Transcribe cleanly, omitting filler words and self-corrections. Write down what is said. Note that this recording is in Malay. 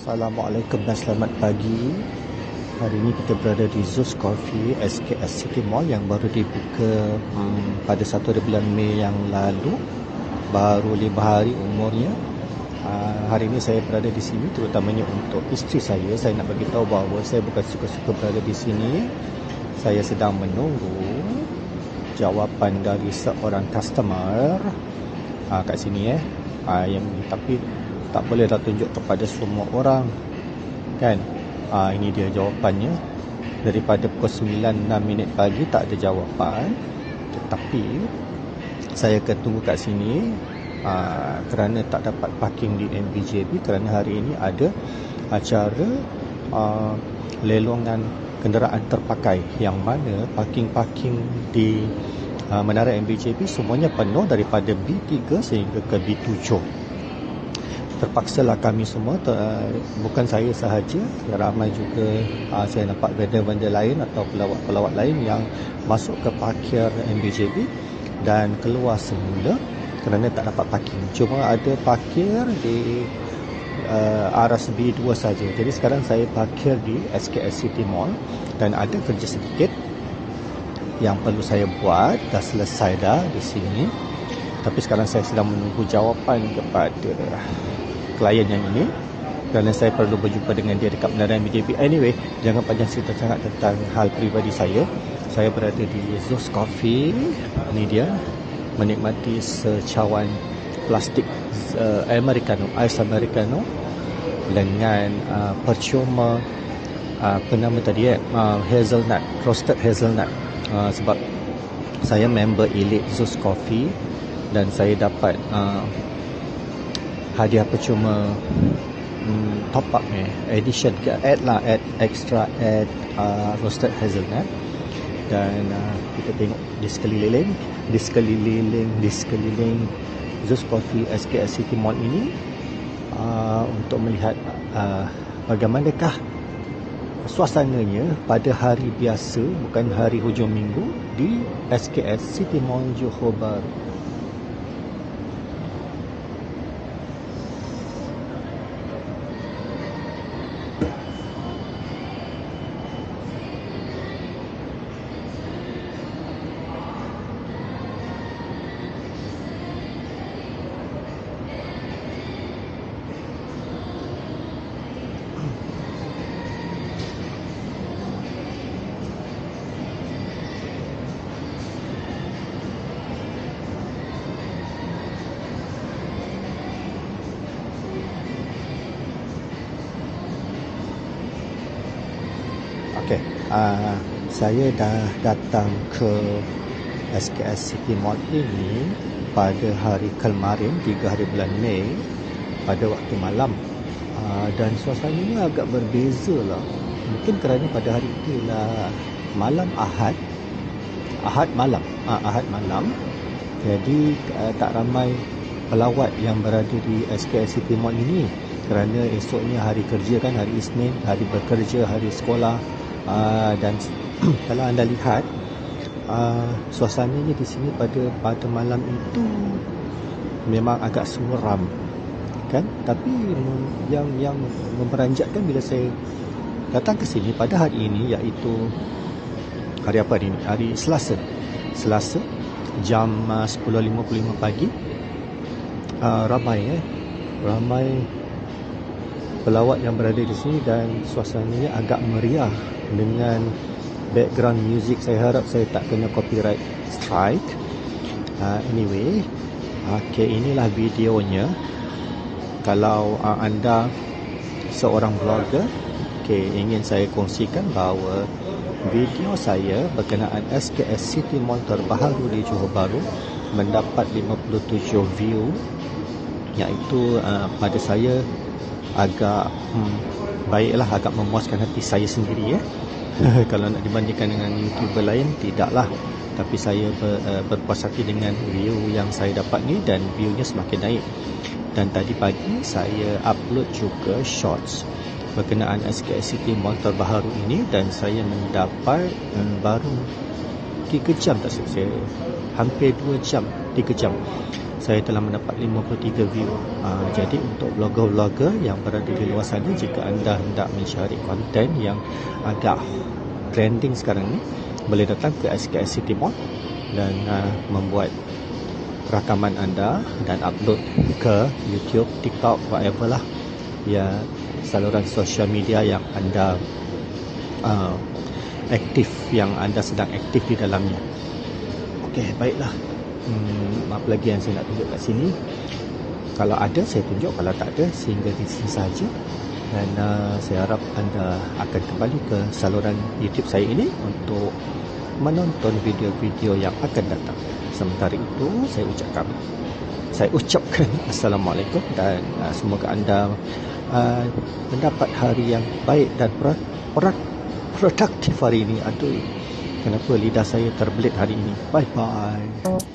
Assalamualaikum dan selamat pagi. Hari ini kita berada di Zeus Coffee SKS City Mall yang baru dibuka pada 1 bulan Mei yang lalu. Baru 5 hari umurnya. Hari ini saya berada di sini terutamanya untuk isteri saya. Saya nak bagi tahu bahawa saya bukan suka-suka berada di sini. Saya sedang menunggu jawapan dari seorang customer kat sini tapi tak boleh dah tunjuk kepada semua orang kan. Ini dia jawapannya. Daripada pukul 9:06 pagi tak ada jawapan, tetapi saya akan tunggu kat sini kerana tak dapat parking di MBJB kerana hari ini ada acara lelongan kenderaan terpakai, yang mana parking-parking di Menara MBJB semuanya penuh daripada B3 sehingga ke B7. Terpaksalah kami semua, bukan saya sahaja, ramai juga saya nampak vendor-vendor lain atau pelawat-pelawat lain yang masuk ke parkir MBJB dan keluar semula kerana tak dapat parking. Cuma ada parkir di aras B2 saja. Jadi sekarang saya parkir di SKS City Mall dan ada kerja sedikit yang perlu saya buat. Dah selesai dah di sini. Tapi sekarang saya sedang menunggu jawapan kepada klien yang ini kerana saya perlu berjumpa dengan dia dekat Menara MBJB. Anyway, jangan panjang cerita sangat tentang hal peribadi saya. Saya berada di Zeus Coffee. Ini dia, menikmati secawan plastik Americano, ais Americano dengan percuma apa nama tadi hazelnut, roasted hazelnut. Sebab saya member elite Zeus Coffee dan saya dapat hadiah percuma top up edition add extra roasted hazelnut. Dan kita tengok di sekeliling Zeus Coffee SKS City Mall ini untuk melihat bagaimanakah suasananya pada hari biasa, bukan hari hujung minggu, di SKS City Mall Johor Bahru. Okay, saya dah datang ke SKS City Mall ini pada hari kemarin, 3 hari bulan Mei, pada waktu malam. Dan suasananya agak berbeza lah. Mungkin kerana pada hari itu lah malam Ahad malam. Jadi tak ramai pelawat yang berada di SKS City Mall ini kerana esoknya hari kerja kan, hari Isnin, hari bekerja, hari sekolah. Dan kalau anda lihat suasananya di sini pada malam itu memang agak suram kan. Tapi yang memberanjakkan bila saya datang ke sini pada hari ini, iaitu hari apa hari ini? Hari Selasa jam 10.55 pagi. Ramai pelawat yang berada di sini dan suasananya agak meriah dengan background music. Saya harap saya tak kena copyright strike. Anyway, inilah videonya. Kalau anda seorang blogger, ingin saya kongsikan bahawa video saya berkenaan SKS City Mall terbaru di Johor Bahru mendapat 57 view, iaitu pada saya agak baiklah, agak memuaskan hati saya sendiri kalau nak dibandingkan dengan YouTuber lain, tidaklah. Tapi saya berpuas hati dengan view yang saya dapat ni, dan viewnya semakin naik. Dan tadi pagi saya upload juga shorts berkenaan SKS City Mall terbaru ini, dan saya mendapat baru 3 jam tak silap saya, hampir 2 jam, 3 jam saya telah mendapat 53 view. Jadi untuk blogger-blogger yang berada di luar sana, jika anda hendak mencari konten yang agak trending sekarang ni, boleh datang ke SKS City Mall dan membuat rakaman anda dan upload ke YouTube, TikTok, whatever lah, ya, saluran sosial media yang anda aktif, yang anda sedang aktif di dalamnya. Okey, baiklah. Apa lagi yang saya nak tunjuk kat sini? Kalau ada saya tunjuk, kalau tak ada sehingga di sini saja. Dan saya harap anda akan kembali ke saluran YouTube saya ini untuk menonton video-video yang akan datang. Sementara itu saya ucapkan Assalamualaikum dan semoga anda mendapat hari yang baik dan produktif hari ini. Aduh, kenapa lidah saya terbelit hari ini. Bye bye.